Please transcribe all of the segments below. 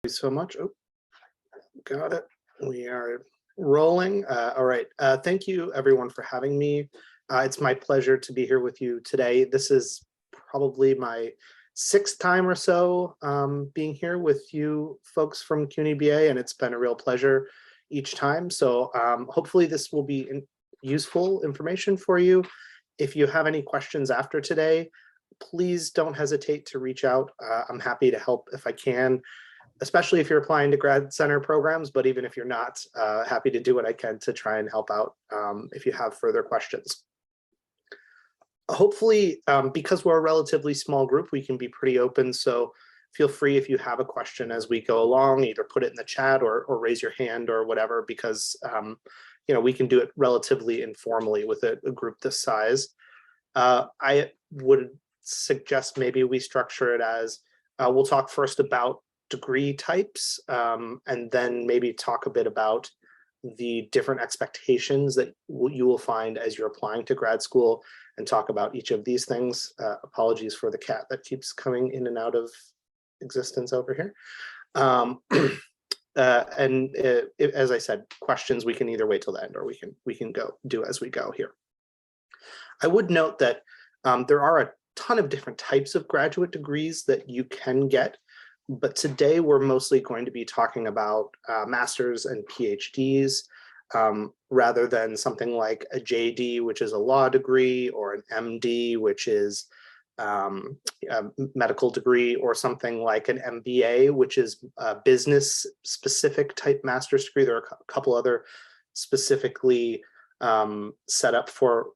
you so much. Oh, got it. We are rolling. All right. Thank you, everyone, for having me. It's my pleasure to be here with you today. This is probably my sixth time or so being here with you folks from CUNY BA, and it's been a real pleasure each time. So hopefully this will be useful information for you. If you have any questions after today, please don't hesitate to reach out. I'm happy to help if I can, especially if you're applying to grad center programs, but even if you're not, happy to do what I can to try and help out if you have further questions. Hopefully, because we're a relatively small group, we can be pretty open. So feel free if you have a question as we go along, either put it in the chat or raise your hand or whatever, because you know, we can do it relatively informally with a group this size. I would suggest maybe we structure it as we'll talk first about degree types, and then maybe talk a bit about the different expectations that you will find as you're applying to grad school, and talk about each of these things. Apologies for the cat that keeps coming in and out of existence over here. As I said, questions we can either wait till the end or we can go do as we go here. I would note that there are a ton of different types of graduate degrees that you can get, but today we're mostly going to be talking about masters and PhDs rather than something like a JD, which is a law degree, or an MD, which is a medical degree, or something like an MBA, which is a business specific type master's degree. There are a couple other specifically set up for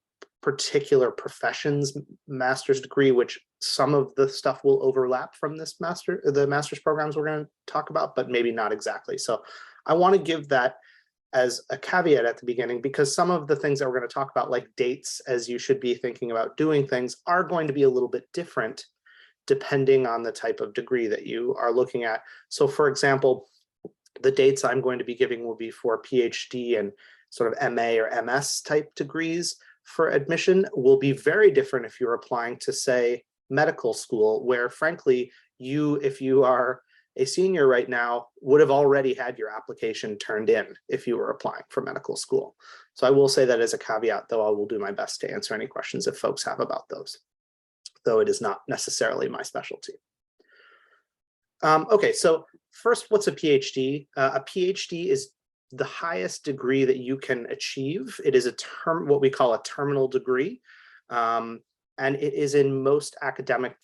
particular professions master's degree, which some of the stuff will overlap from this the master's programs we're going to talk about, but maybe not exactly. So I want to give that as a caveat at the beginning, because some of the things that we're going to talk about, like dates as you should be thinking about doing things, are going to be a little bit different depending on the type of degree that you are looking at. So for example, the dates I'm going to be giving will be for PhD and sort of MA or MS type degrees. For admission will be very different if you're applying to, say, medical school, where frankly, if you are a senior right now, would have already had your application turned in if you were applying for medical school. So I will say that as a caveat, though I will do my best to answer any questions if folks have about those, though it is not necessarily my specialty. Okay, so first, what's a PhD? A PhD is the highest degree that you can achieve. It is what we call a terminal degree. And it is in most academic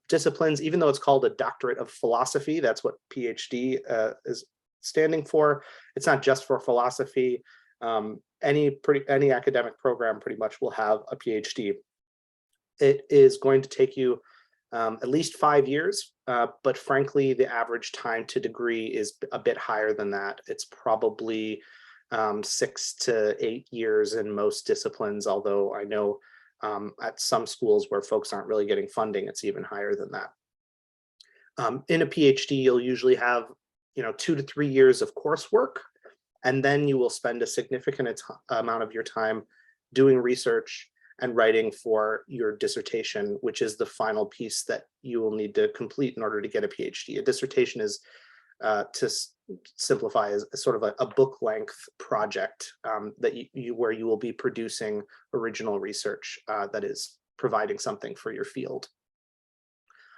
disciplines, even though it's called a doctorate of philosophy. That's what PhD is standing for. It's not just for philosophy. Any academic program pretty much will have a PhD. It is going to take you at least 5 years, but frankly, the average time to degree is a bit higher than that. It's probably 6 to 8 years in most disciplines, although I know at some schools where folks aren't really getting funding, it's even higher than that. In a PhD, you'll usually have 2 to 3 years of coursework, and then you will spend a significant amount of your time doing research and writing for your dissertation, which is the final piece that you will need to complete in order to get a PhD. A dissertation is, to simplify, is sort of a book-length project that where you will be producing original research that is providing something for your field.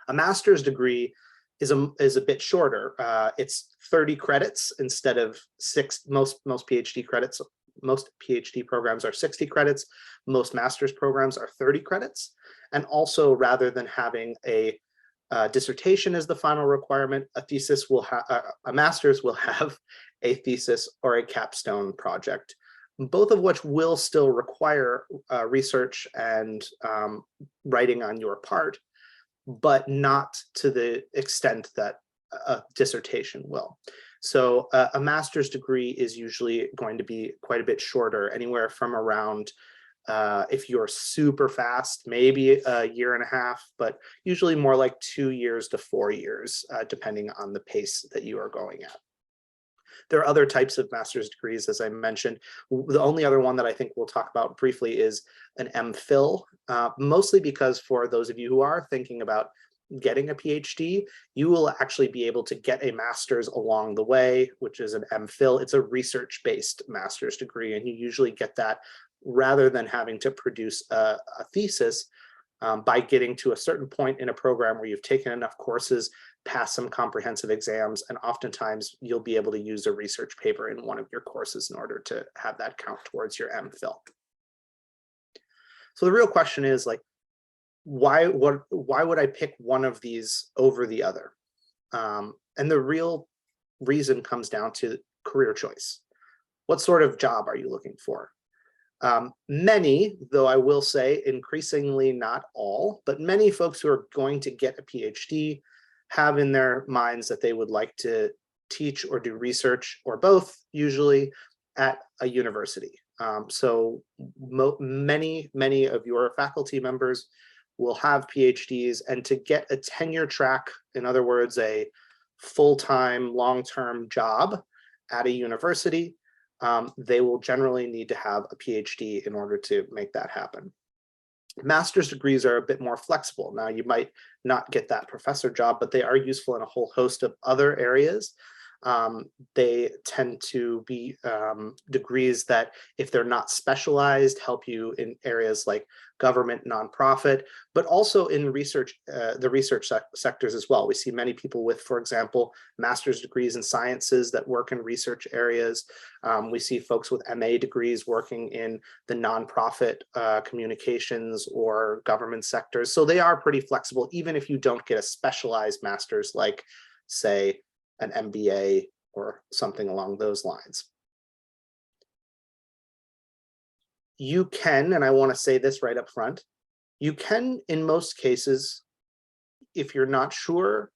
A master's degree is a bit shorter. It's 30 credits instead of 6. Most PhD credits. Most PhD programs are 60 credits. Most master's programs are 30 credits. And also, rather than having a dissertation as the final requirement, a master's will have a thesis or a capstone project, both of which will still require research and writing on your part, but not to the extent that a dissertation will. So a master's degree is usually going to be quite a bit shorter, anywhere from around, if you're super fast, maybe a year and a half, but usually more like 2 years to 4 years, depending on the pace that you are going at. There are other types of master's degrees, as I mentioned. The only other one that I think we'll talk about briefly is an MPhil, mostly because for those of you who are thinking about getting a PhD, you will actually be able to get a master's along the way, which is an MPhil. It's a research-based master's degree, and you usually get that rather than having to produce a thesis by getting to a certain point in a program where you've taken enough courses, passed some comprehensive exams, and oftentimes you'll be able to use a research paper in one of your courses in order to have that count towards your MPhil. So the real question is, like, why would I pick one of these over the other? And the real reason comes down to career choice. What sort of job are you looking for? Many, though I will say increasingly not all, but many folks who are going to get a PhD have in their minds that they would like to teach or do research, or both, usually at a university. So many of your faculty members will have PhDs, and to get a tenure track, in other words, a full-time, long-term job at a university, they will generally need to have a PhD in order to make that happen. Master's degrees are a bit more flexible. Now, you might not get that professor job, but they are useful in a whole host of other areas. They tend to be degrees that, if they're not specialized, help you in areas like government, nonprofit, but also in research, the research sectors as well. We see many people with, for example, master's degrees in sciences that work in research areas. We see folks with MA degrees working in the nonprofit communications or government sectors. So they are pretty flexible, even if you don't get a specialized master's like, say, an MBA or something along those lines. You can, and I want to say this right up front, you can, in most cases, if you're not sure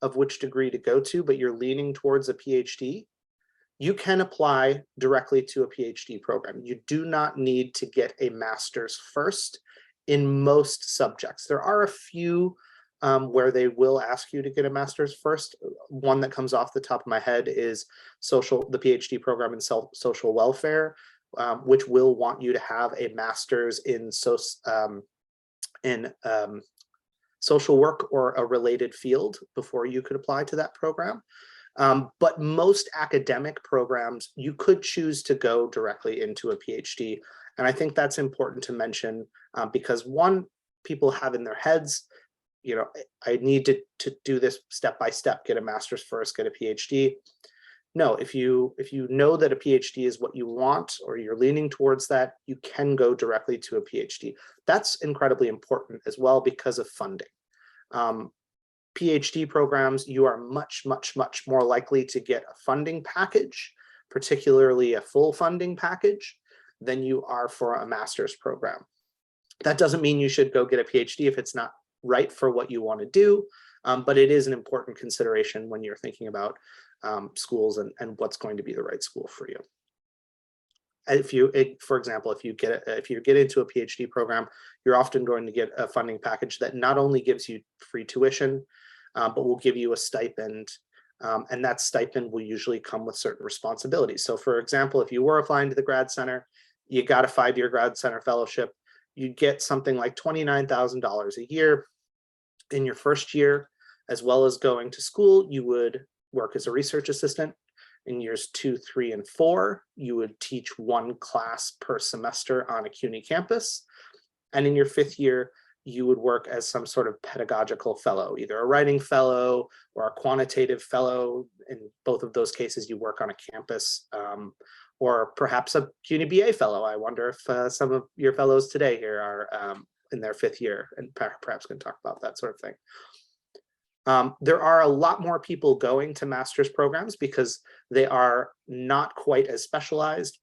of which degree to go to, but you're leaning towards a PhD, you can apply directly to a PhD program. You do not need to get a master's first in most subjects. There are a few where they will ask you to get a master's first. One that comes off the top of my head is the PhD program in social welfare, which will want you to have a master's in social work or a related field before you could apply to that program. But most academic programs, you could choose to go directly into a PhD. And I think that's important to mention because, one, people have in their heads, you know, I need to do this step by step, get a master's first, get a PhD. No, if you know that a PhD is what you want, or you're leaning towards that, you can go directly to a PhD. That's incredibly important as well because of funding. PhD programs, you are much more likely to get a funding package, particularly a full funding package, than you are for a master's program. That doesn't mean you should go get a PhD if it's not right for what you want to do, but it is an important consideration when you're thinking about schools and what's going to be the right school for you. For example, if you get into a PhD program, you're often going to get a funding package that not only gives you free tuition, but will give you a stipend, and that stipend will usually come with certain responsibilities. So, for example, if you were applying to the grad center, you got a 5-year grad center fellowship, you'd get something like $29,000 a year in your first year. As well as going to school, you would work as a research assistant. In years 2, 3, and 4, you would teach one class per semester on a CUNY campus. And in your 5th year, you would work as some sort of pedagogical fellow, either a writing fellow or a quantitative fellow. In both of those cases, you work on a campus, or perhaps a CUNY BA fellow. I wonder if some of your fellows today here are in their 5th year, and perhaps can talk about that sort of thing. There are a lot more people going to master's programs because they are not quite as specialized.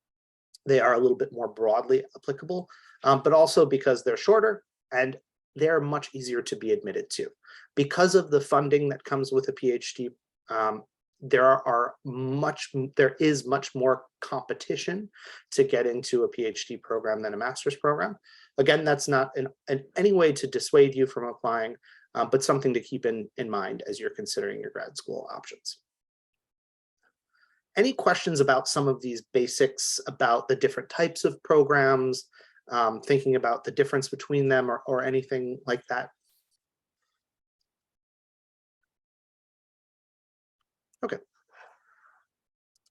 They are a little bit more broadly applicable, but also because they're shorter and they're much easier to be admitted to. Because of the funding that comes with a PhD, there is much more competition to get into a PhD program than a master's program. Again, that's not in any way to dissuade you from applying, but something to keep in mind as you're considering your grad school options. Any questions about some of these basics, about the different types of programs, thinking about the difference between them, or anything like that? Okay.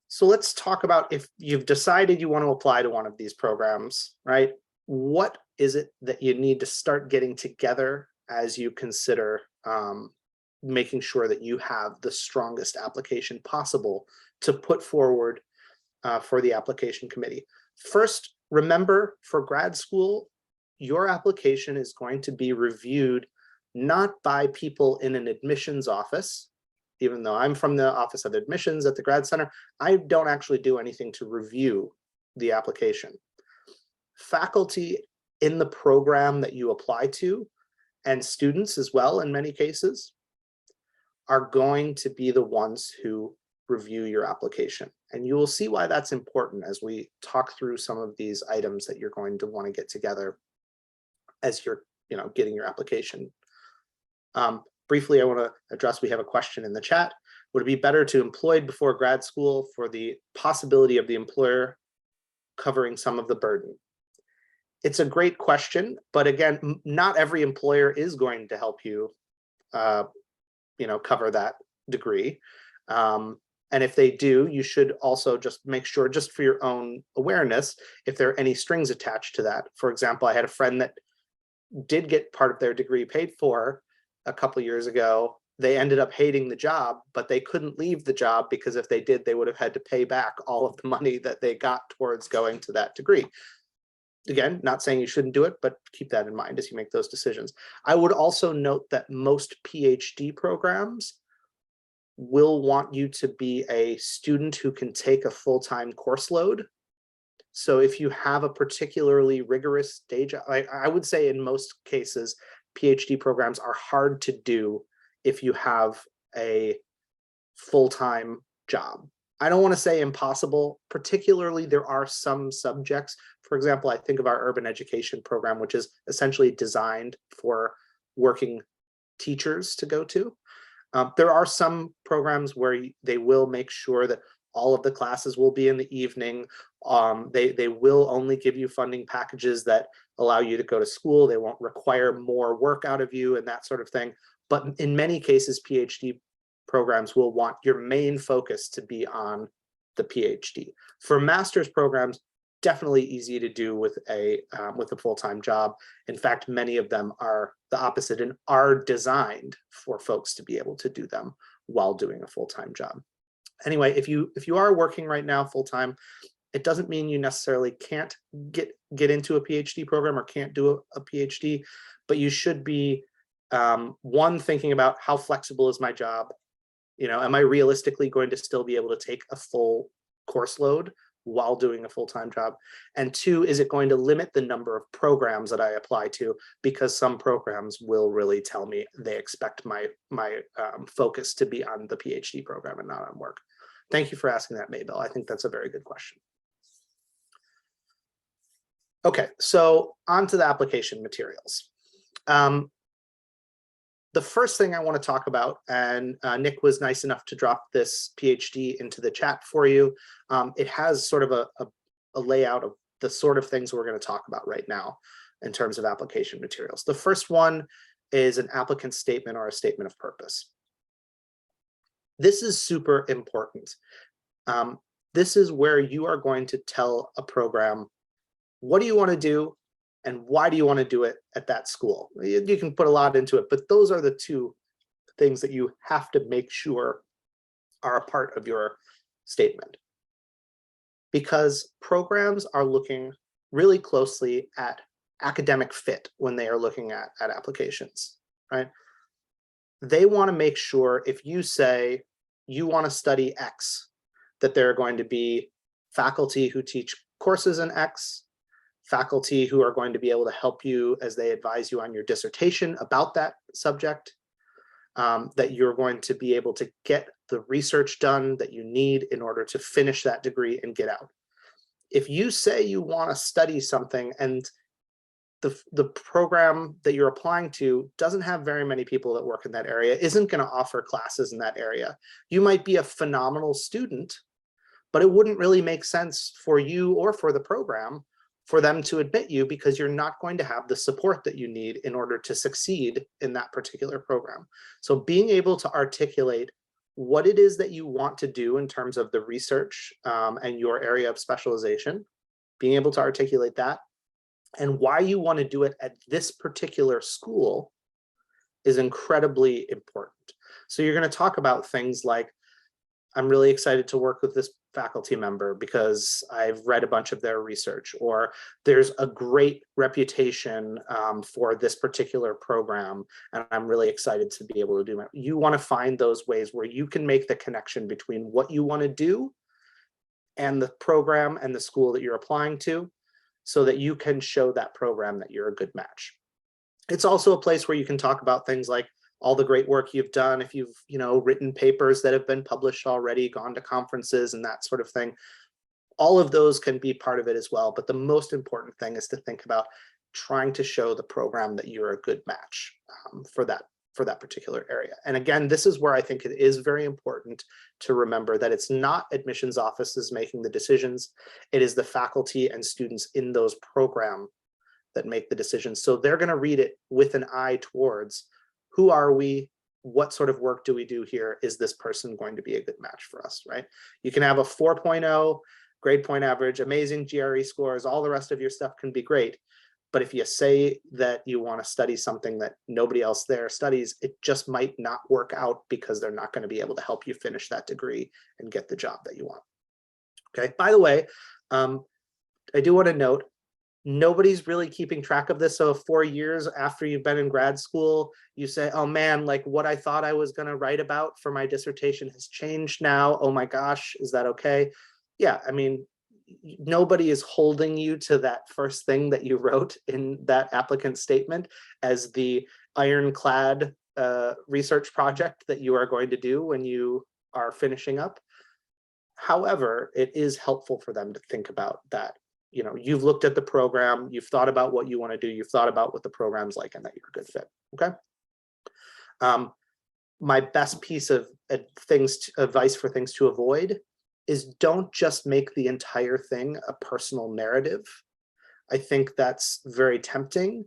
So let's talk about, if you've decided you want to apply to one of these programs, right? What is it that you need to start getting together as you consider making sure that you have the strongest application possible to put forward for the application committee? First, remember, for grad school, your application is going to be reviewed not by people in an admissions office. Even though I'm from the Office of Admissions at the Grad Center, I don't actually do anything to review the application. Faculty in the program that you apply to, and students as well in many cases, are going to be the ones who review your application. And you will see why that's important as we talk through some of these items that you're going to want to get together as you're getting your application. Briefly, I want to address, we have a question in the chat. Would it be better to employed before grad school for the possibility of the employer covering some of the burden? It's a great question, but again, not every employer is going to help you, cover that degree. And if they do, you should also just make sure, just for your own awareness, if there are any strings attached to that. For example, I had a friend that did get part of their degree paid for a couple of years ago. They ended up hating the job, but they couldn't leave the job because if they did, they would have had to pay back all of the money that they got towards going to that degree. Again, not saying you shouldn't do it, but keep that in mind as you make those decisions. I would also note that most PhD programs will want you to be a student who can take a full-time course load. So if you have a particularly rigorous day job, I would say in most cases, PhD programs are hard to do if you have a full-time job. I don't want to say impossible, particularly there are some subjects. For example, I think of our urban education program, which is essentially designed for working teachers to go to. There are some programs where they will make sure that all of the classes will be in the evening. They will only give you funding packages that allow you to go to school. They won't require more work out of you and that sort of thing. But in many cases, PhD programs will want your main focus to be on the PhD. For master's programs, definitely easy to do with a full-time job. In fact, many of them are the opposite and are designed for folks to be able to do them while doing a full-time job. Anyway, if you are working right now full-time, it doesn't mean you necessarily can't get into a PhD program or can't do a PhD, but you should be one, thinking about how flexible is my job. Am I realistically going to still be able to take a full course load while doing a full-time job? And two, is it going to limit the number of programs that I apply to? Because some programs will really tell me they expect my focus to be on the PhD program and not on work. Thank you for asking that, Maybell. I think that's a very good question. Okay, so on to the application materials. The first thing I want to talk about, and Nick was nice enough to drop this PhD into the chat for you. It has sort of a layout of the sort of things we're going to talk about right now in terms of application materials. The first one is an applicant statement or a statement of purpose. This is super important. This is where you are going to tell a program, what do you want to do? And why do you want to do it at that school? You can put a lot into it, but those are the two things that you have to make sure are a part of your statement. Because programs are looking really closely at academic fit when they are looking at applications, right? They want to make sure if you say you want to study X, that there are going to be faculty who teach courses in X, faculty who are going to be able to help you as they advise you on your dissertation about that subject, that you're going to be able to get the research done that you need in order to finish that degree and get out. If you say you want to study something and the program that you're applying to doesn't have very many people that work in that area, isn't going to offer classes in that area, you might be a phenomenal student, but it wouldn't really make sense for you or for the program for them to admit you, because you're not going to have the support that you need in order to succeed in that particular program. So being able to articulate what it is that you want to do in terms of the research and your area of specialization, being able to articulate that, and why you want to do it at this particular school is incredibly important. So you're going to talk about things like, I'm really excited to work with this faculty member because I've read a bunch of their research, or there's a great reputation for this particular program, and I'm really excited to be able to do it. You want to find those ways where you can make the connection between what you want to do and the program and the school that you're applying to, so that you can show that program that you're a good match. It's also a place where you can talk about things like all the great work you've done, if you've written papers that have been published already, gone to conferences and that sort of thing. All of those can be part of it as well. But the most important thing is to think about trying to show the program that you're a good match for that particular area. And again, this is where I think it is very important to remember that it's not admissions offices making the decisions. It is the faculty and students in those programs that make the decisions. So they're going to read it with an eye towards, who are we? What sort of work do we do here? Is this person going to be a good match for us, right? You can have a 4.0 grade point average, amazing GRE scores, all the rest of your stuff can be great. But if you say that you want to study something that nobody else there studies, it just might not work out because they're not going to be able to help you finish that degree and get the job that you want. Okay, by the way, I do want to note, nobody's really keeping track of this. So 4 years after you've been in grad school, you say, oh man, like what I thought I was going to write about for my dissertation has changed now. Oh my gosh, is that okay? Yeah, I mean, nobody is holding you to that first thing that you wrote in that applicant statement as the ironclad research project that you are going to do when you are finishing up. However, it is helpful for them to think about that. You've looked at the program, you've thought about what you want to do, you've thought about what the program's like, and that you're a good fit. Okay. My best piece of advice for things to avoid is don't just make the entire thing a personal narrative. I think that's very tempting.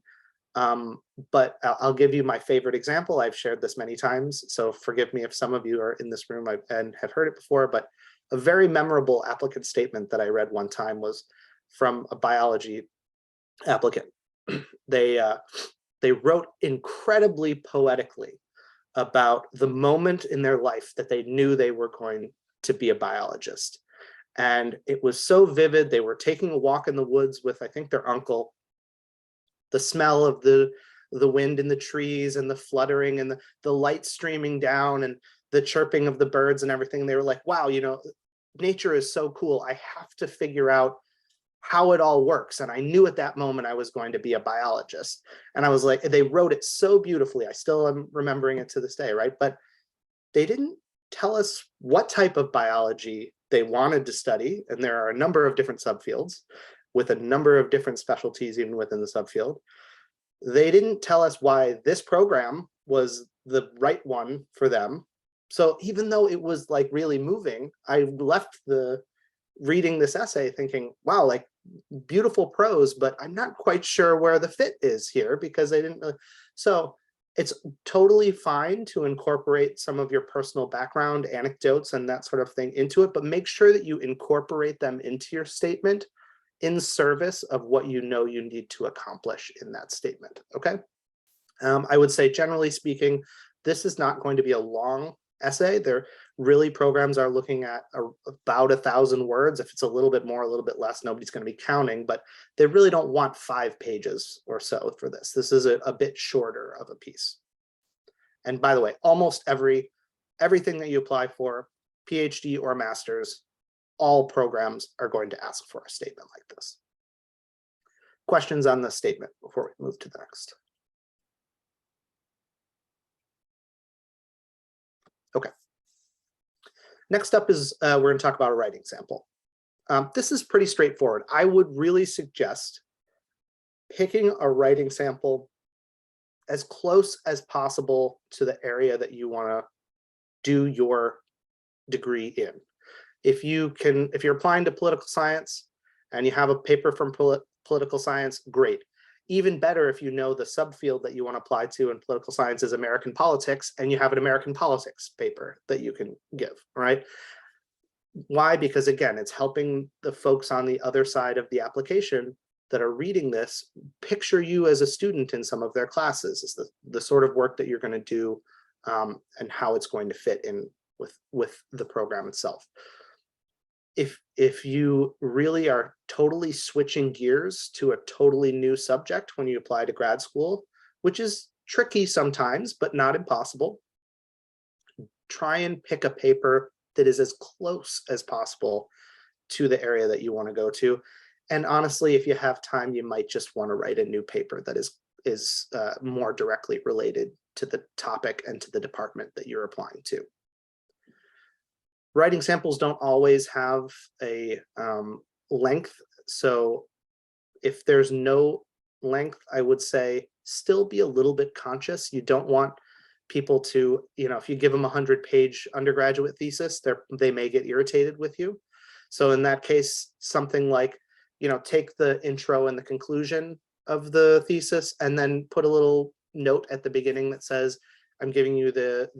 But I'll give you my favorite example. I've shared this many times, so forgive me if some of you are in this room and have heard it before, but a very memorable applicant statement that I read one time was from a biology applicant. They wrote incredibly poetically about the moment in their life that they knew they were going to be a biologist. And it was so vivid. They were taking a walk in the woods with, I think, their uncle. The smell of the wind in the trees and the fluttering and the light streaming down and the chirping of the birds and everything. They were like, wow, nature is so cool. I have to figure out how it all works. And I knew at that moment I was going to be a biologist. And I was like, they wrote it so beautifully. I still am remembering it to this day, right? But they didn't tell us what type of biology they wanted to study. And there are a number of different subfields with a number of different specialties even within the subfield. They didn't tell us why this program was the right one for them. So even though it was like really moving, I left reading this essay thinking, wow, like beautiful prose, but I'm not quite sure where the fit is here because I didn't really. So it's totally fine to incorporate some of your personal background, anecdotes, and that sort of thing into it, but make sure that you incorporate them into your statement in service of what you know you need to accomplish in that statement, okay? I would say, generally speaking, this is not going to be a long essay. Programs are looking at about 1,000 words. If it's a little bit more, a little bit less, nobody's going to be counting, but they really don't want 5 pages or so for this. This is a bit shorter of a piece. And by the way, almost everything that you apply for, PhD or master's, all programs are going to ask for a statement like this. Questions on the statement before we move to the next? Okay. Next up is we're going to talk about a writing sample. This is pretty straightforward. I would really suggest picking a writing sample as close as possible to the area that you want to do your degree in. If you're applying to political science and you have a paper from political science, great. Even better if you know the subfield that you want to apply to in political science is American politics, and you have an American politics paper that you can give, right? Why? Because again, it's helping the folks on the other side of the application that are reading this picture you as a student in some of their classes. Is the sort of work that you're going to do, and how it's going to fit in with the program itself. If you really are totally switching gears to a totally new subject when you apply to grad school, which is tricky sometimes, but not impossible, try and pick a paper that is as close as possible to the area that you want to go to. And honestly, if you have time, you might just want to write a new paper that is more directly related to the topic and to the department that you're applying to. Writing samples don't always have a length. So if there's no length, I would say still be a little bit conscious. You don't want people to, if you give them a 100-page undergraduate thesis, they may get irritated with you. So in that case, something like, take the intro and the conclusion of the thesis and then put a little note at the beginning that says, I'm giving you the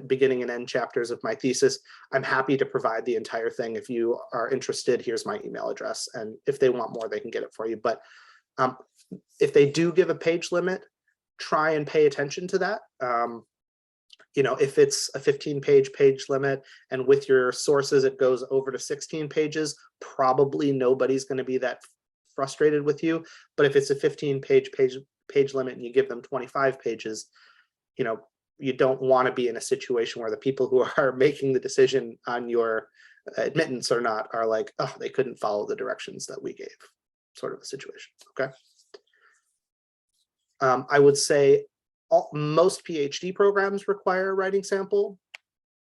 beginning and end chapters of my thesis. I'm happy to provide the entire thing. If you are interested, here's my email address. And if they want more, they can get it for you. But if they do give a page limit, try and pay attention to that. If it's a 15-page limit and with your sources, it goes over to 16 pages, probably nobody's going to be that frustrated with you. But if it's a 15-page limit and you give them 25 pages, you don't want to be in a situation where the people who are making the decision on your admittance or not are like, oh, they couldn't follow the directions that we gave, sort of a situation. Okay. I would say most PhD programs require a writing sample.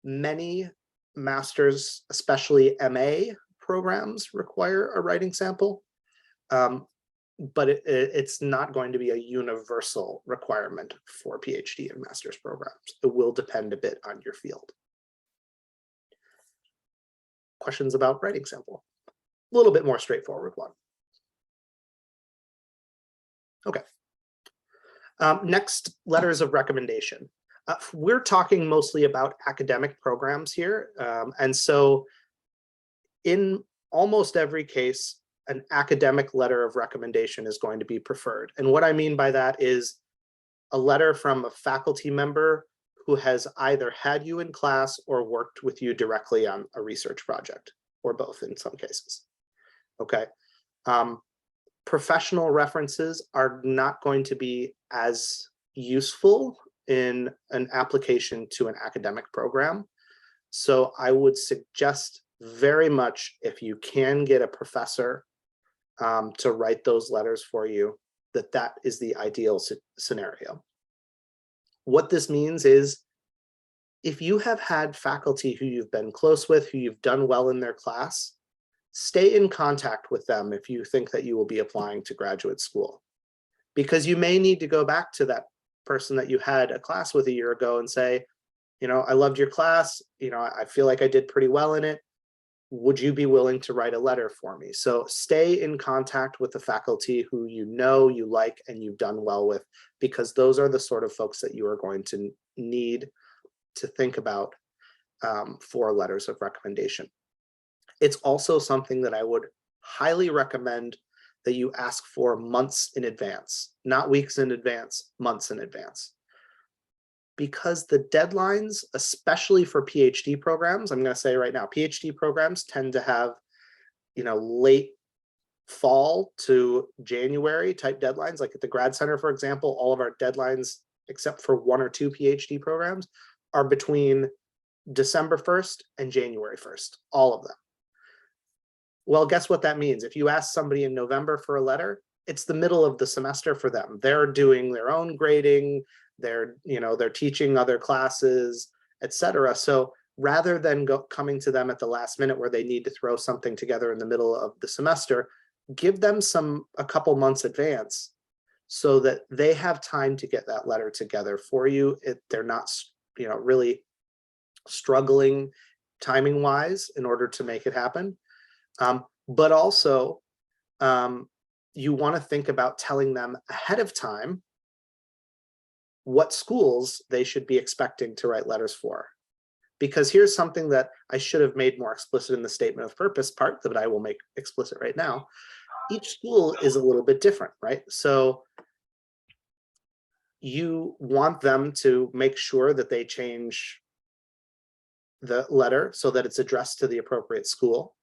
Many masters, especially MA programs, require a writing sample. But it's not going to be a universal requirement for PhD and master's programs. It will depend a bit on your field. Questions about writing sample? A little bit more straightforward one. Okay. Next, letters of recommendation. We're talking mostly about academic programs here. And so in almost every case, an academic letter of recommendation is going to be preferred. And what I mean by that is a letter from a faculty member who has either had you in class or worked with you directly on a research project, or both in some cases. Okay. Professional references are not going to be as useful in an application to an academic program. So I would suggest very much, if you can get a professor to write those letters for you, that is the ideal scenario. What this means is, if you have had faculty who you've been close with, who you've done well in their class, stay in contact with them if you think that you will be applying to graduate school. Because you may need to go back to that person that you had a class with a year ago and say, I loved your class, I feel like I did pretty well in it. Would you be willing to write a letter for me? So stay in contact with the faculty who you like, and you've done well with, because those are the sort of folks that you are going to need to think about for letters of recommendation. It's also something that I would highly recommend that you ask for months in advance, not weeks in advance, months in advance. Because the deadlines, especially for PhD programs, I'm going to say right now, PhD programs tend to have, late fall to January type deadlines. Like at the Grad Center, for example, all of our deadlines, except for 1 or 2 PhD programs, are between December 1st and January 1st, all of them. Well, guess what that means? If you ask somebody in November for a letter, it's the middle of the semester for them. They're doing their own grading, they're teaching other classes, etc. So rather than coming to them at the last minute where they need to throw something together in the middle of the semester, give them a couple months advance so that they have time to get that letter together for you. They're not, really struggling timing wise in order to make it happen. But also, you want to think about telling them ahead of time what schools they should be expecting to write letters for. Because here's something that I should have made more explicit in the statement of purpose part that I will make explicit right now. Each school is a little bit different, right? So you want them to make sure that they change the letter so that it's addressed to the appropriate school.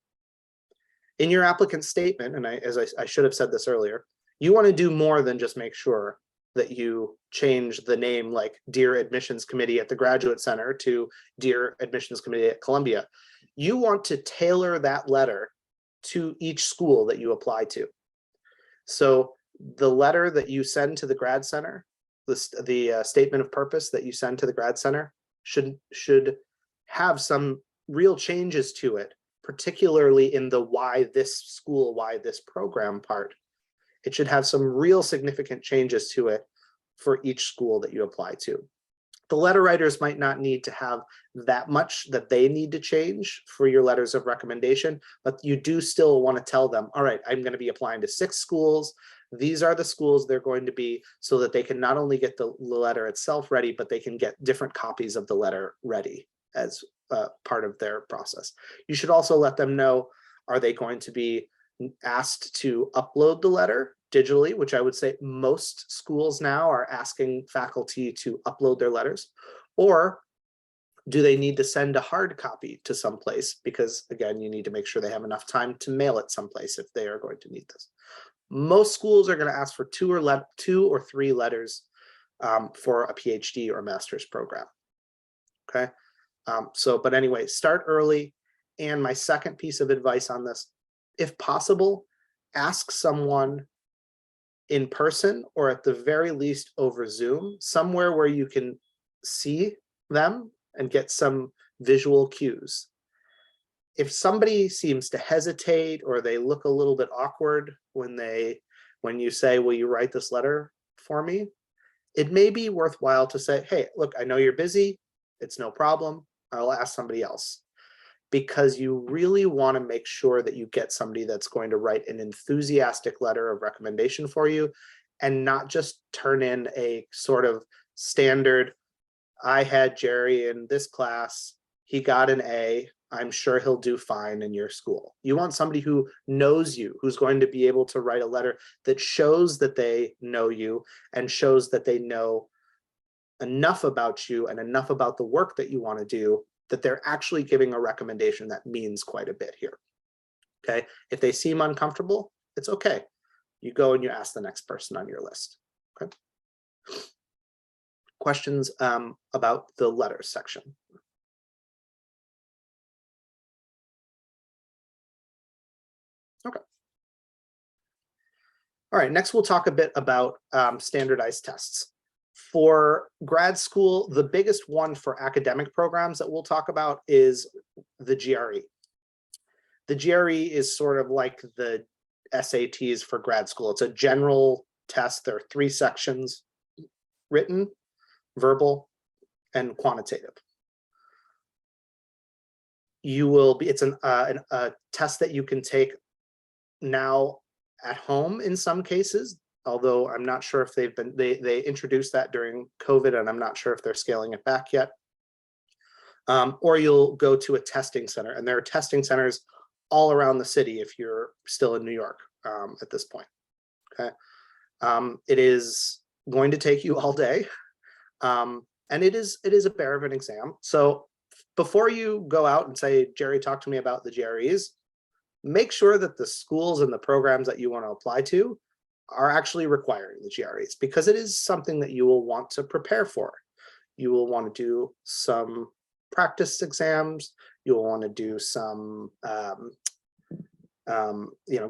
In your applicant statement, and I should have said this earlier, you want to do more than just make sure that you change the name, like Dear Admissions Committee at the Graduate Center to Dear Admissions Committee at Columbia. You want to tailor that letter to each school that you apply to. So the letter that you send to the grad center, the statement of purpose that you send to the grad center should have some real changes to it, particularly in the why this school, why this program part. It should have some real significant changes to it for each school that you apply to. The letter writers might not need to have that much that they need to change for your letters of recommendation, but you do still want to tell them, all right, I'm going to be applying to 6 schools. These are the schools they're going to be, so that they can not only get the letter itself ready, but they can get different copies of the letter ready as part of their process. You should also let them know, are they going to be asked to upload the letter digitally, which I would say most schools now are asking faculty to upload their letters, or do they need to send a hard copy to someplace? Because again, you need to make sure they have enough time to mail it someplace if they are going to need this. Most schools are going to ask for 2 or 3 letters for a PhD or master's program. Okay. But anyway, start early. And my second piece of advice on this, if possible, ask someone in person or at the very least over Zoom, somewhere where you can see them and get some visual cues. If somebody seems to hesitate or they look a little bit awkward when you say, will you write this letter for me? It may be worthwhile to say, hey, look, I know you're busy. It's no problem. I'll ask somebody else. Because you really want to make sure that you get somebody that's going to write an enthusiastic letter of recommendation for you and not just turn in a sort of standard, I had Gerry in this class, he got an A, I'm sure he'll do fine in your school. You want somebody who knows you, who's going to be able to write a letter that shows that they know you and shows that they know enough about you and enough about the work that you want to do that they're actually giving a recommendation that means quite a bit here. Okay, if they seem uncomfortable, it's okay. You go and you ask the next person on your list. Okay. Questions about the letters section? Okay. All right, next we'll talk a bit about standardized tests. For grad school, the biggest one for academic programs that we'll talk about is the GRE. The GRE is sort of like the SATs for grad school. It's a general test. There are 3 sections: written, verbal, and quantitative. It's a test that you can take now at home in some cases, although I'm not sure if they introduced that during COVID, and I'm not sure if they're scaling it back yet. Or you'll go to a testing center, and there are testing centers all around the city if you're still in New York at this point. Okay, it is going to take you all day, and it is a bear of an exam. So before you go out and say, Gerry, talk to me about the GREs, make sure that the schools and the programs that you want to apply to are actually requiring the GREs, because it is something that you will want to prepare for. You will want to do some practice exams. You'll want to do some,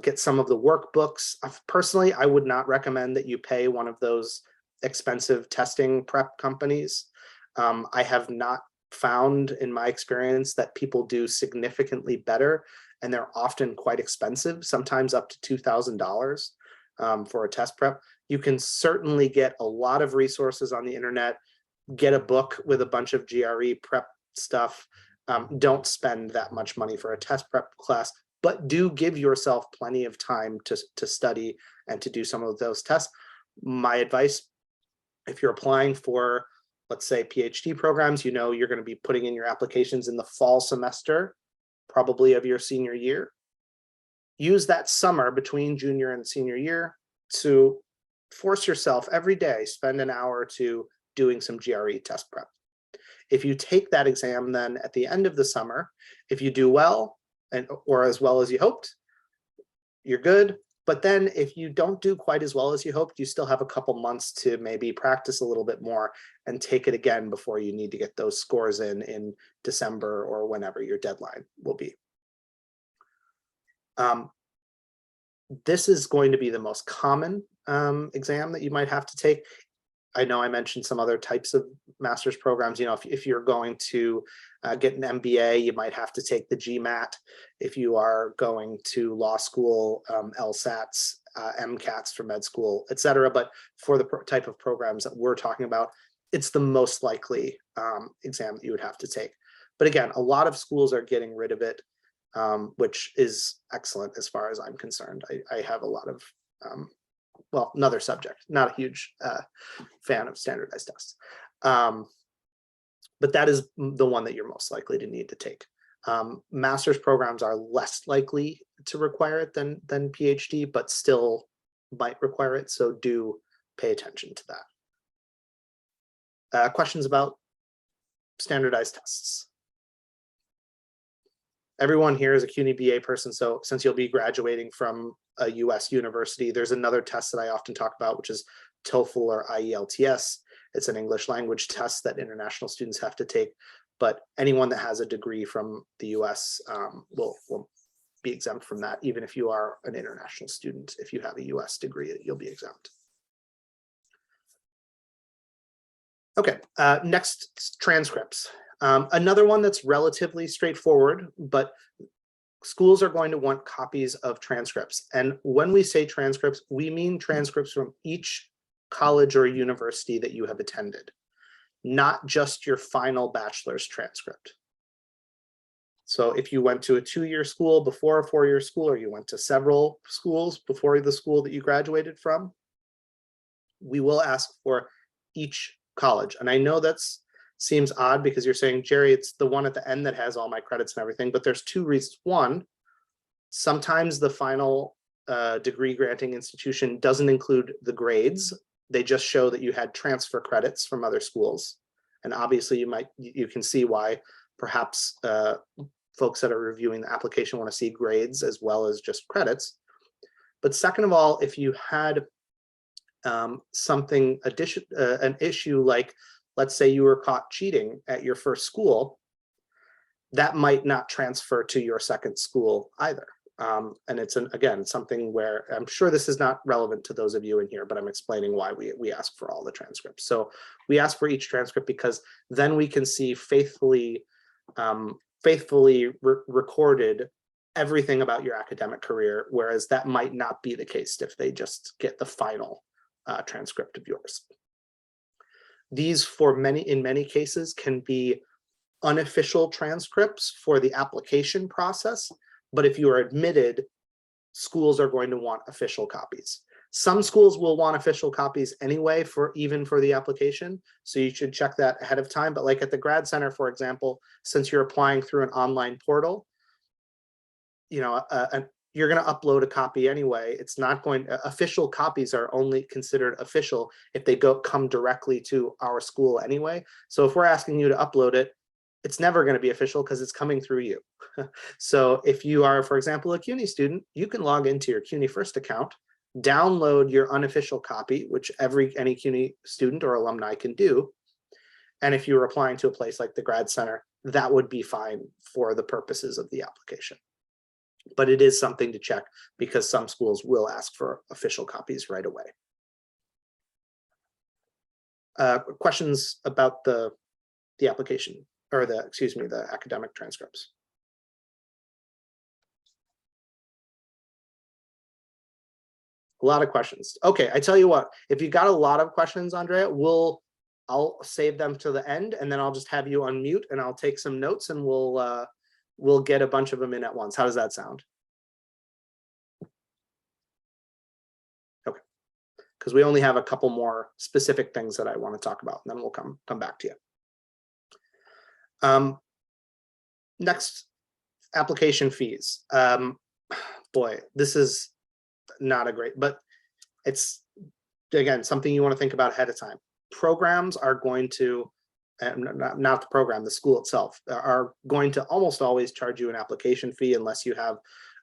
get some of the workbooks. Personally, I would not recommend that you pay one of those expensive testing prep companies. I have not found in my experience that people do significantly better, and they're often quite expensive, sometimes up to $2,000 for a test prep. You can certainly get a lot of resources on the internet, get a book with a bunch of GRE prep stuff. Don't spend that much money for a test prep class, but do give yourself plenty of time to study and to do some of those tests. My advice, if you're applying for, let's say, PhD programs, you know you're going to be putting in your applications in the fall semester, probably of your senior year. Use that summer between junior and senior year to force yourself every day, spend an hour or two doing some GRE test prep. If you take that exam then at the end of the summer, if you do well, or as well as you hoped, you're good. But then if you don't do quite as well as you hoped, you still have a couple months to maybe practice a little bit more and take it again before you need to get those scores in December or whenever your deadline will be. This is going to be the most common exam that you might have to take. I know I mentioned some other types of master's programs. You know, if you're going to get an MBA, you might have to take the GMAT. If you are going to law school, LSATs, MCATs for med school, et cetera. But for the type of programs that we're talking about, it's the most likely exam that you would have to take. But again, a lot of schools are getting rid of it, which is excellent as far as I'm concerned. I have a lot of well, another subject, not a huge fan of standardized tests. But that is the one that you're most likely to need to take. Master's programs are less likely to require it than PhD, but still might require it. So do pay attention to that. Questions about standardized tests? Everyone here is a CUNY BA person, so since you'll be graduating from a US university, there's another test that I often talk about, which is TOEFL or IELTS. It's an English language test that international students have to take, but anyone that has a degree from the US will be exempt from that, even if you are an international student. If you have a US degree, you'll be exempt. Okay, next, transcripts. Another one that's relatively straightforward, but schools are going to want copies of transcripts. And when we say transcripts, we mean transcripts from each college or university that you have attended, not just your final bachelor's transcript. So if you went to a 2-year school before a 4-year school, or you went to several schools before the school that you graduated from, we will ask for each college. And I know that's seems odd because you're saying, Gerry, it's the one at the end that has all my credits and everything, but there's 2 reasons. One, sometimes the final degree granting institution doesn't include the grades. They just show that you had transfer credits from other schools. And obviously you can see why perhaps folks that are reviewing the application want to see grades as well as just credits. But second of all, if you had an issue like, let's say you were caught cheating at your first school, that might not transfer to your second school either. And it's, again, something where I'm sure this is not relevant to those of you in here, but I'm explaining why we ask for all the transcripts. So we ask for each transcript because then we can see faithfully recorded everything about your academic career, whereas that might not be the case if they just get the final transcript of yours. These, in many cases, can be unofficial transcripts for the application process, but if you are admitted, schools are going to want official copies. Some schools will want official copies anyway, even for the application, so you should check that ahead of time. But like at the Grad Center, for example, since you're applying through an online portal, you know, you're going to upload a copy anyway. It's not going, official copies are only considered official if they come directly to our school anyway. So if we're asking you to upload it, it's never going to be official because it's coming through you. So if you are, for example, a CUNY student, you can log into your CUNY First account, download your unofficial copy, which any CUNY student or alumni can do. And if you're applying to a place like the Grad Center, that would be fine for the purposes of the application. But it is something to check because some schools will ask for official copies right away. Questions about the application, or the academic transcripts? A lot of questions. Okay, I tell you what, if you got a lot of questions, Andrea, I'll save them to the end, and then I'll just have you unmute and I'll take some notes, and we'll get a bunch of them in at once. How does that sound? because we only have a couple more specific things that I want to talk about, and then we'll come back to you. Next, application fees. Boy, this is not a great, but it's, again, something you want to think about ahead of time. Programs are going to, not the program, the school itself, are going to almost always charge you an application fee unless you have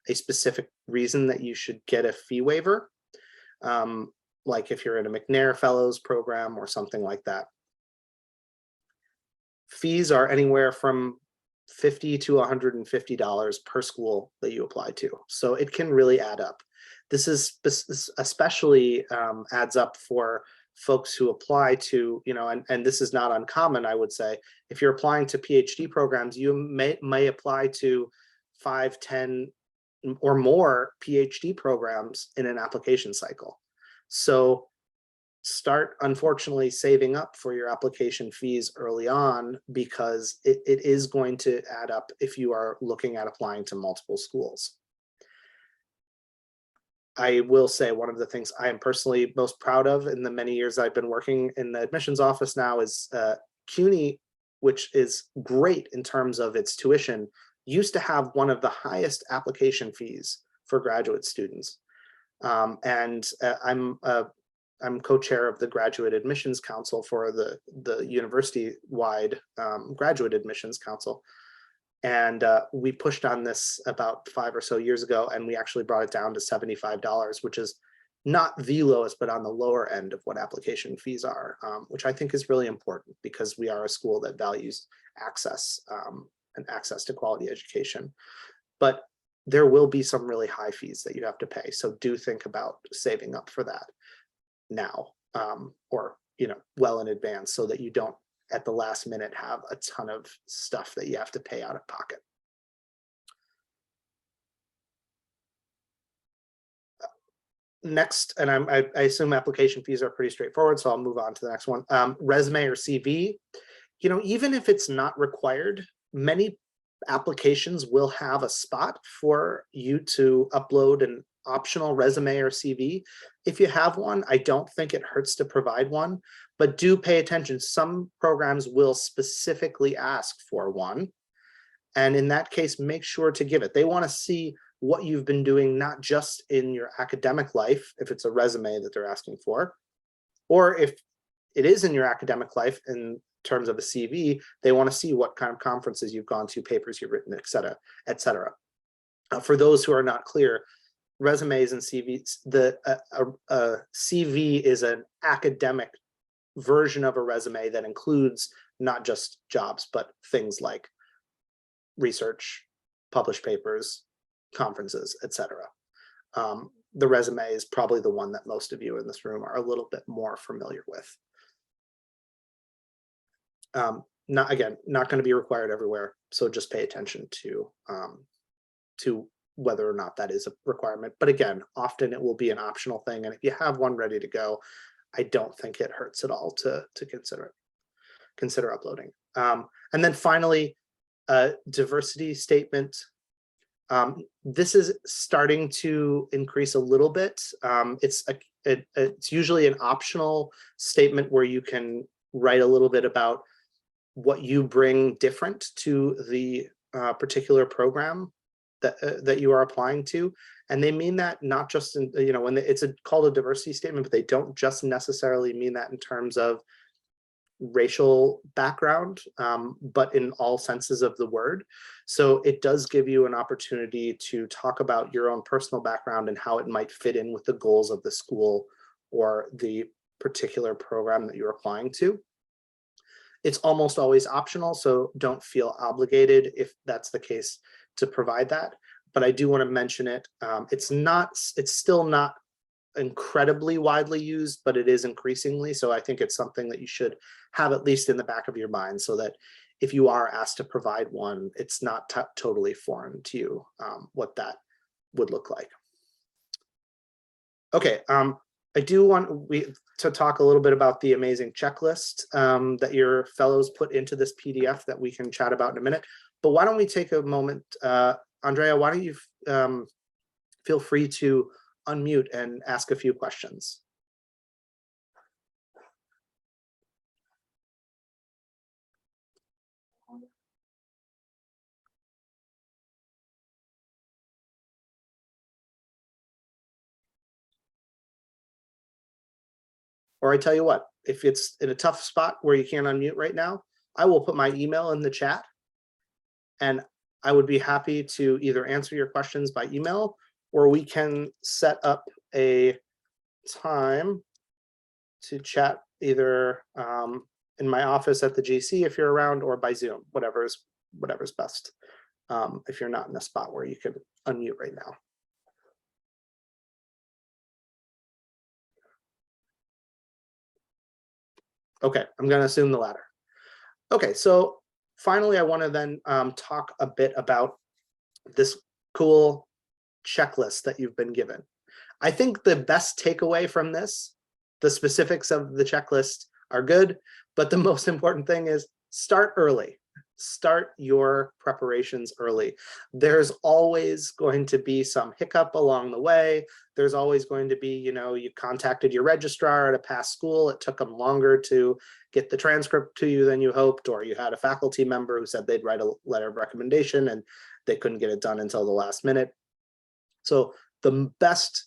a specific reason that you should get a fee waiver. Like if you're in a McNair Fellows program or something like that. Fees are anywhere from $50 to $150 per school that you apply to. So it can really add up. This is especially adds up for folks who apply to, and this is not uncommon, I would say. If you're applying to PhD programs, you may apply to 5, 10 or more PhD programs in an application cycle. So start, unfortunately, saving up for your application fees early on, because it is going to add up if you are looking at applying to multiple schools. I will say one of the things I am personally most proud of in the many years I've been working in the admissions office now is CUNY, which is great in terms of its tuition, used to have one of the highest application fees for graduate students. I'm co-chair of the Graduate Admissions Council for the university-wide Graduate Admissions Council. And we pushed on this about 5 or so years ago, and we actually brought it down to $75, which is not the lowest, but on the lower end of what application fees are, which I think is really important because we are a school that values access and access to quality education. But there will be some really high fees that you have to pay. So do think about saving up for that now, or well in advance, so that you don't at the last minute have a ton of stuff that you have to pay out of pocket. Next, and I assume application fees are pretty straightforward, so I'll move on to the next one. Resume or CV. Even if it's not required, many applications will have a spot for you to upload an optional resume or CV. If you have one, I don't think it hurts to provide one, but do pay attention. Some programs will specifically ask for one. And in that case, make sure to give it. They want to see what you've been doing, not just in your academic life, if it's a resume that they're asking for, or if it is in your academic life in terms of a CV, they want to see what kind of conferences you've gone to, papers you've written, et cetera, et cetera. For those who are not clear, resumes and CVs, a CV is an academic version of a resume that includes not just jobs, but things like research, published papers, conferences, etc. The resume is probably the one that most of you in this room are a little bit more familiar with. Not going to be required everywhere, so just pay attention to whether or not that is a requirement. But again, often it will be an optional thing, and if you have one ready to go, I don't think it hurts at all to consider uploading. And then finally, diversity statement. This is starting to increase a little bit. It's usually an optional statement where you can write a little bit about what you bring different to the particular program that you are applying to. And they mean that not just in, when it's called a diversity statement, but they don't just necessarily mean that in terms of racial background, but in all senses of the word. So it does give you an opportunity to talk about your own personal background and how it might fit in with the goals of the school or the particular program that you're applying to. It's almost always optional, so don't feel obligated if that's the case to provide that. But I do want to mention it. It's still not incredibly widely used, but it is increasingly. So I think it's something that you should have at least in the back of your mind, so that if you are asked to provide one, it's not totally foreign to you what that would look like. Okay, I do want to talk a little bit about the amazing checklist that your fellows put into this PDF that we can chat about in a minute. But why don't we take a moment, Andrea, why don't you feel free to unmute and ask a few questions. Or I tell you what, if it's in a tough spot where you can't unmute right now, I will put my email in the chat, and I would be happy to either answer your questions by email, or we can set up a time to chat either in my office at the GC if you're around, or by Zoom, whatever's best, if you're not in a spot where you can unmute right now. Okay, I'm going to assume the latter. Okay, so finally, I want to then talk a bit about this cool checklist that you've been given. I think the best takeaway from this, the specifics of the checklist are good, but the most important thing is start early. Start your preparations early. There's always going to be some hiccup along the way. There's always going to be, you contacted your registrar at a past school. It took them longer to get the transcript to you than you hoped, or you had a faculty member who said they'd write a letter of recommendation and they couldn't get it done until the last minute. So the best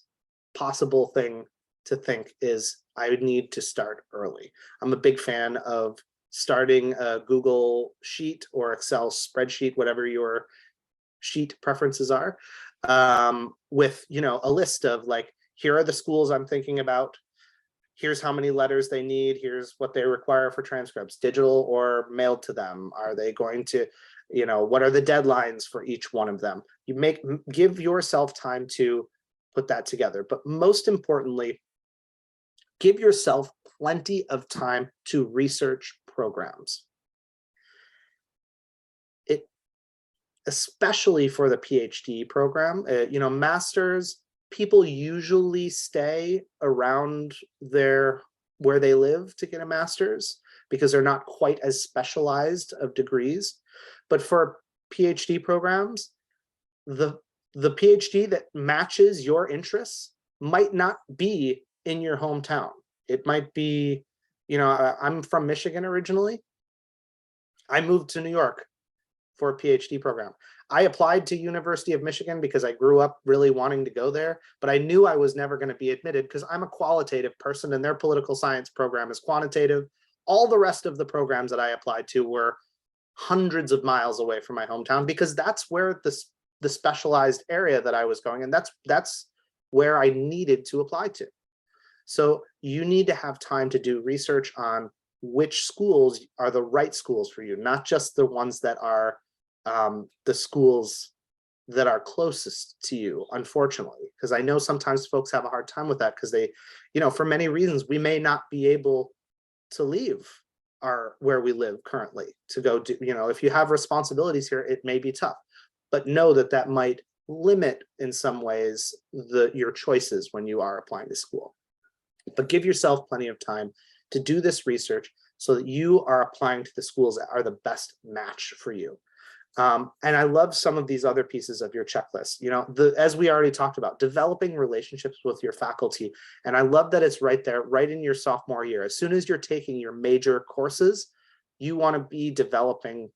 possible thing to think is I would need to start early. I'm a big fan of starting a Google Sheet or Excel spreadsheet, whatever your sheet preferences are, with a list of like, here are the schools I'm thinking about. Here's how many letters they need. Here's what they require for transcripts, digital or mailed to them. Are they going to, what are the deadlines for each one of them? Give yourself time to put that together. But most importantly, give yourself plenty of time to research programs. Especially for the PhD program, masters, people usually stay around where they live to get a master's because they're not quite as specialized of degrees. But for PhD programs, the PhD that matches your interests might not be in your hometown. It might be, I'm from Michigan originally. I moved to New York for a PhD program. I applied to University of Michigan because I grew up really wanting to go there, but I knew I was never going to be admitted because I'm a qualitative person and their political science program is quantitative. All the rest of the programs that I applied to were hundreds of miles away from my hometown because that's where the specialized area that I was going, and that's where I needed to apply to. So you need to have time to do research on which schools are the right schools for you, not just the ones that are the schools that are closest to you, unfortunately, because I know sometimes folks have a hard time with that because they, for many reasons, we may not be able to leave where we live currently to go do, if you have responsibilities here, it may be tough, but know that might limit in some ways your choices when you are applying to school. But give yourself plenty of time to do this research so that you are applying to the schools that are the best match for you. And I love some of these other pieces of your checklist, as we already talked about, developing relationships with your faculty. And I love that it's right there, right in your sophomore year. As soon as you're taking your major courses, you want to be developing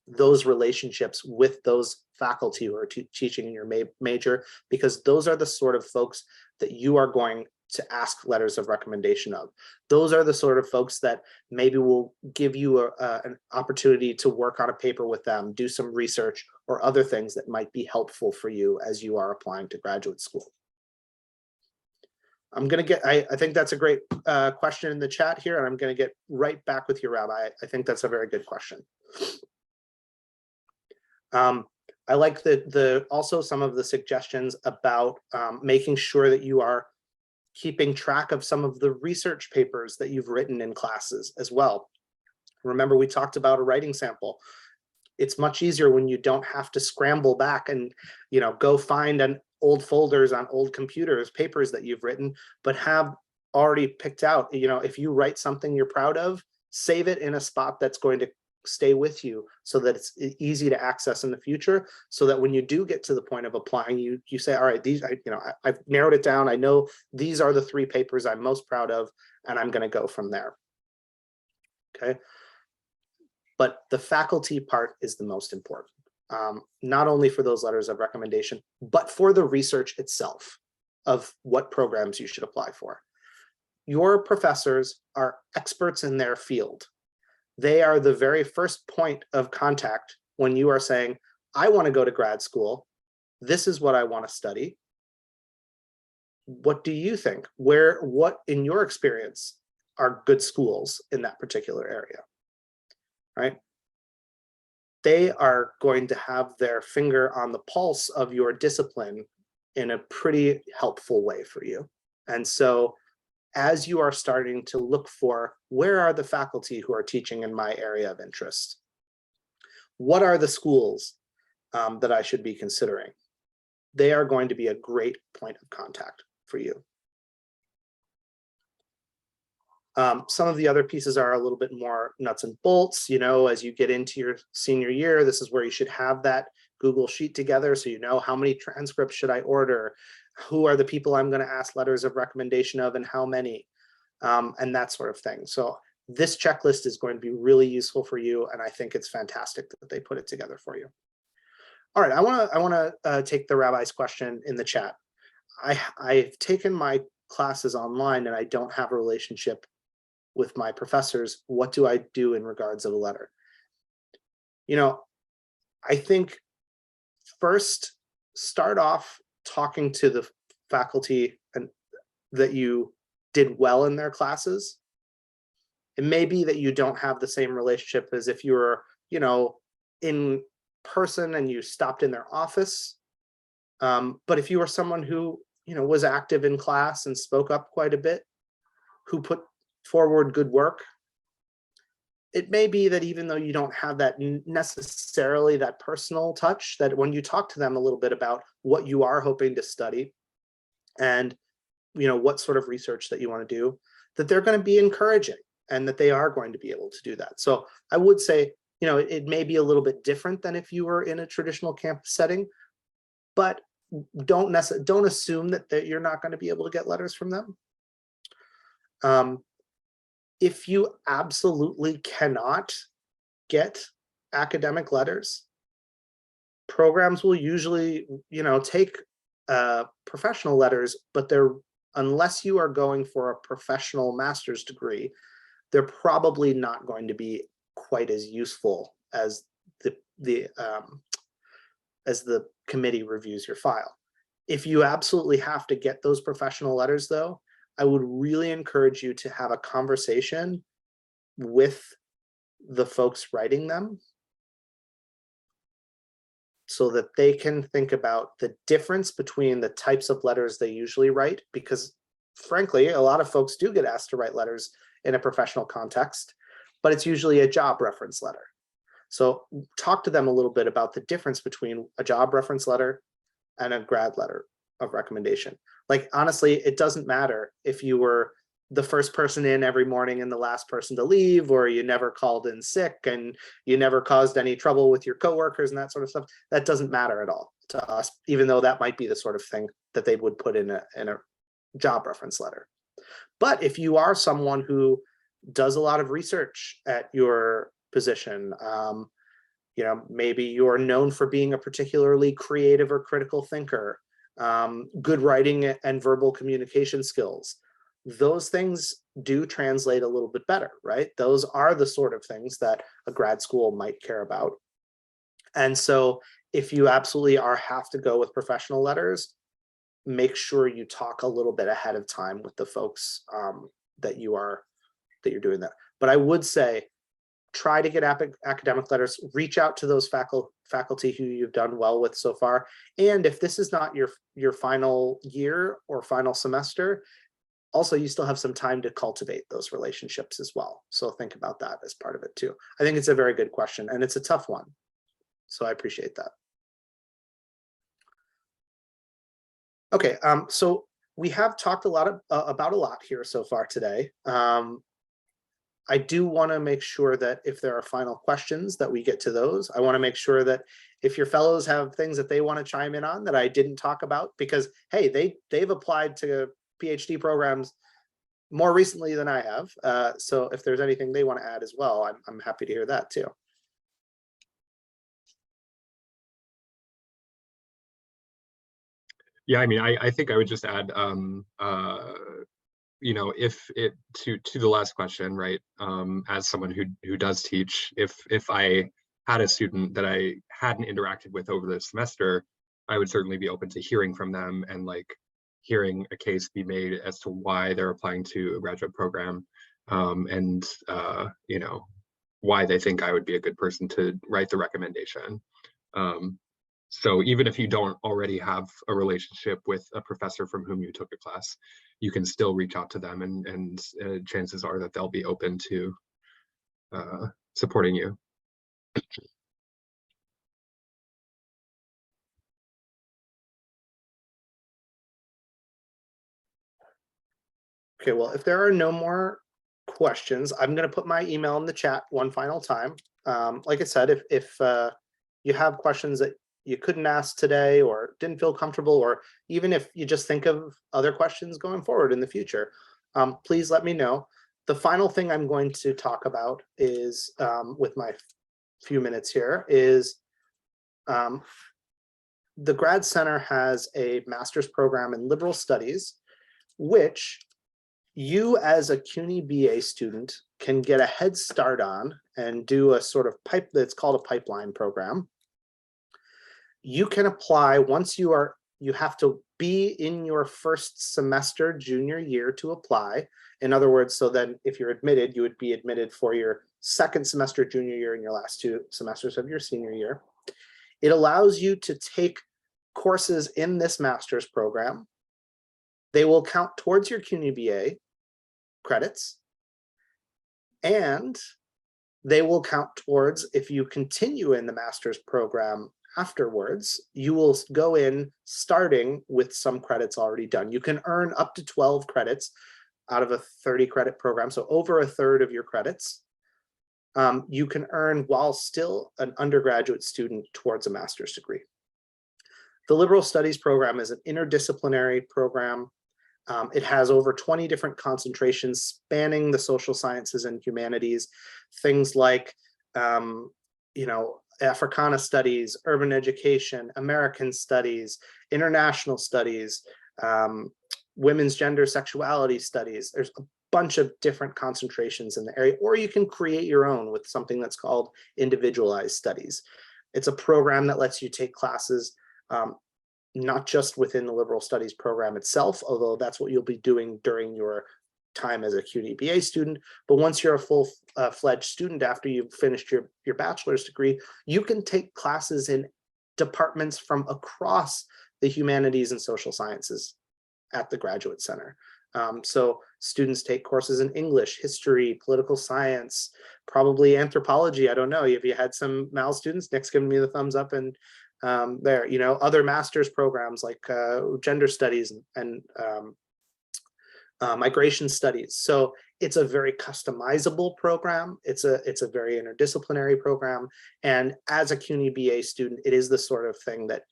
those relationships with those faculty who are teaching in your major, because those are the sort of folks that you are going to ask letters of recommendation of. Those are the sort of folks that maybe will give you an opportunity to work on a paper with them, do some research or other things that might be helpful for you as you are applying to graduate school. I'm going to get, I think that's a great question in the chat here, and I'm going to get right back with you, Rabbi. I think that's a very good question. I like also some of the suggestions about making sure that you are keeping track of some of the research papers that you've written in classes as well. Remember, we talked about a writing sample. It's much easier when you don't have to scramble back and go find an old folders on old computers, papers that you've written, but have already picked out, if you write something you're proud of, save it in a spot that's going to stay with you so that it's easy to access in the future, so that when you do get to the point of applying, you say, all right, these, I've narrowed it down. I know these are the 3 papers I'm most proud of, and I'm going to go from there. Okay. But the faculty part is the most important, not only for those letters of recommendation, but for the research itself of what programs you should apply for. your professors are experts in their field. They are the very first point of contact when you are saying, I want to go to grad school. This is what I want to study. What do you think? What in your experience are good schools in that particular area, right? They are going to have their finger on the pulse of your discipline in a pretty helpful way for you. And so as you are starting to look for, where are the faculty who are teaching in my area of interest? What are the schools that I should be considering? They are going to be a great point of contact for you. Some of the other pieces are a little bit more nuts and bolts. You know, as you get into your senior year, this is where you should have that Google Sheet together, so you know how many transcripts should I order, who are the people I'm going to ask letters of recommendation of, and how many, and that sort of thing. So this checklist is going to be really useful for you, and I think it's fantastic that they put it together for you. All right, I want to take the rabbi's question in the chat. I've taken my classes online and I don't have a relationship with my professors. What do I do in regards of a letter? You know, I think first start off talking to the faculty and that you did well in their classes. It may be that you don't have the same relationship as if you were, you know, in person and you stopped in their office. But if you were someone who, you know, was active in class and spoke up quite a bit, who put forward good work, it may be that even though you don't have that necessarily that personal touch, that when you talk to them a little bit about what you are hoping to study and, you know, what sort of research that you want to do, that they're going to be encouraging and that they are going to be able to do that. So I would say, you know, it may be a little bit different than if you were in a traditional campus setting, but don't assume that you're not going to be able to get letters from them. If you absolutely cannot get academic letters, programs will usually, you know, take professional letters, but they're, unless you are going for a professional master's degree, they're probably not going to be quite as useful as the committee reviews your file. If you absolutely have to get those professional letters, though, I would really encourage you to have a conversation with the folks writing them so that they can think about the difference between the types of letters they usually write, because frankly, a lot of folks do get asked to write letters in a professional context, but it's usually a job reference letter. So talk to them a little bit about the difference between a job reference letter and a grad letter of recommendation. Like, honestly, it doesn't matter if you were the first person in every morning and the last person to leave, or you never called in sick and you never caused any trouble with your coworkers and that sort of stuff. That doesn't matter at all to us, even though that might be the sort of thing that they would put in a job reference letter. But if you are someone who does a lot of research at your position, you know, maybe you're known for being a particularly creative or critical thinker, good writing and verbal communication skills, those things do translate a little bit better, right? Those are the sort of things that a grad school might care about. And so if you absolutely have to go with professional letters, make sure you talk a little bit ahead of time with the folks that you're doing that. But I would say, try to get academic letters, reach out to those faculty who you've done well with so far. And if this is not your final year or final semester, also you still have some time to cultivate those relationships as well. So think about that as part of it too. I think it's a very good question and it's a tough one. So I appreciate that. Okay, so we have talked a lot about a lot here so far today. I do want to make sure that if there are final questions that we get to those. I want to make sure that if your fellows have things that they want to chime in on that I didn't talk about, because hey, they've applied to PhD programs more recently than I have. So if there's anything they want to add as well, I'm happy to hear that too. Yeah, I mean, I think I would just add you know, if it to the last question, right? As someone who does teach, if I had a student that I hadn't interacted with over the semester, I would certainly be open to hearing from them and like hearing a case be made as to why they're applying to a graduate program, and you know, why they think I would be a good person to write the recommendation. Um, so even if you don't already have a relationship with a professor from whom you took a class, you can still reach out to them, and chances are that they'll be open to supporting you. Okay, well, if there are no more questions, I'm going to put my email in the chat one final time. Like I said, if you have questions that you couldn't ask today or didn't feel comfortable, or even if you just think of other questions going forward in the future, please let me know. The final thing I'm going to talk about is, with my few minutes here, is the Grad Center has a master's program in liberal studies, which you as a CUNY BA student can get a head start on and do a sort of that's called a pipeline program. You can apply once you have to be in your first semester junior year to apply. In other words, so then if you're admitted, you would be admitted for your second semester junior year and your last 2 semesters of your senior year. It allows you to take courses in this master's program. They will count towards your CUNY BA credits, and they will count towards, if you continue in the master's program afterwards, you will go in starting with some credits already done. You can earn up to 12 credits out of a 30 credit program, so over a third of your credits you can earn while still an undergraduate student towards a master's degree. The liberal studies program is an interdisciplinary program. It has over 20 different concentrations spanning the social sciences and humanities, things like, you know, Africana studies, urban education, American studies, international studies, women's gender sexuality studies. There's a bunch of different concentrations in the area, or you can create your own with something that's called individualized studies. It's a program that lets you take classes not just within the liberal studies program itself, although that's what you'll be doing during your time as a CUNY BA student. But once you're a full-fledged student after you've finished your bachelor's degree, you can take classes in departments from across the humanities and social sciences at the Graduate Center. So students take courses in English, history, political science, probably anthropology. I don't know. Have you had some Mal students? Nick's giving me the thumbs up, and there, you know, other master's programs like gender studies and migration studies. So it's a very customizable program. It's a very interdisciplinary program. And as a CUNY BA student, it is the sort of thing that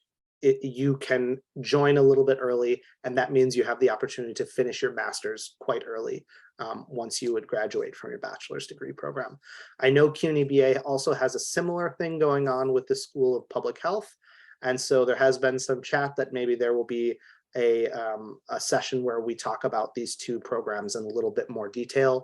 you can join a little bit early, and that means you have the opportunity to finish your master's quite early once you would graduate from your bachelor's degree program. I know CUNY BA also has a similar thing going on with the School of Public Health, and so there has been some chat that maybe there will be a session where we talk about these two programs in a little bit more detail.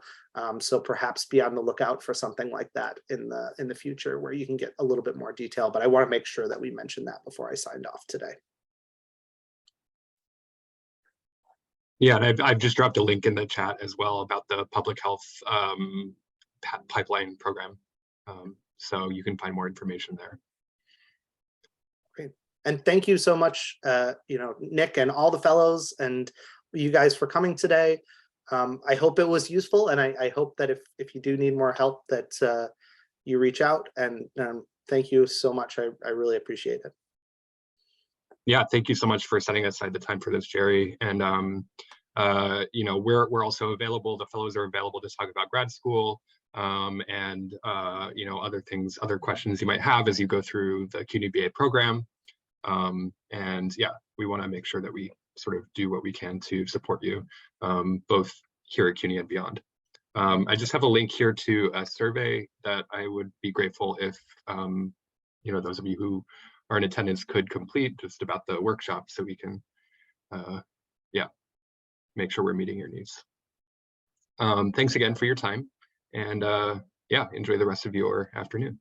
So perhaps be on the lookout for something like that in the future where you can get a little bit more detail, but I want to make sure that we mentioned that before I signed off today. Yeah, and I've just dropped a link in the chat as well about the public health pipeline program. So you can find more information there. Great. And thank you so much, you know, Nick and all the fellows and you guys for coming today. I hope it was useful, and I hope that if you do need more help that you reach out, and thank you so much. I really appreciate it. Yeah, thank you so much for setting aside the time for this, Gerry. And you know, we're also available. The fellows are available to talk about grad school, and you know, other things, other questions you might have as you go through the CUNY BA program. And yeah, we want to make sure that we sort of do what we can to support you, both here at CUNY and beyond. I just have a link here to a survey that I would be grateful if you know, those of you who are in attendance could complete, just about the workshop, so we can yeah, make sure we're meeting your needs. Thanks again for your time, and yeah, enjoy the rest of your afternoon.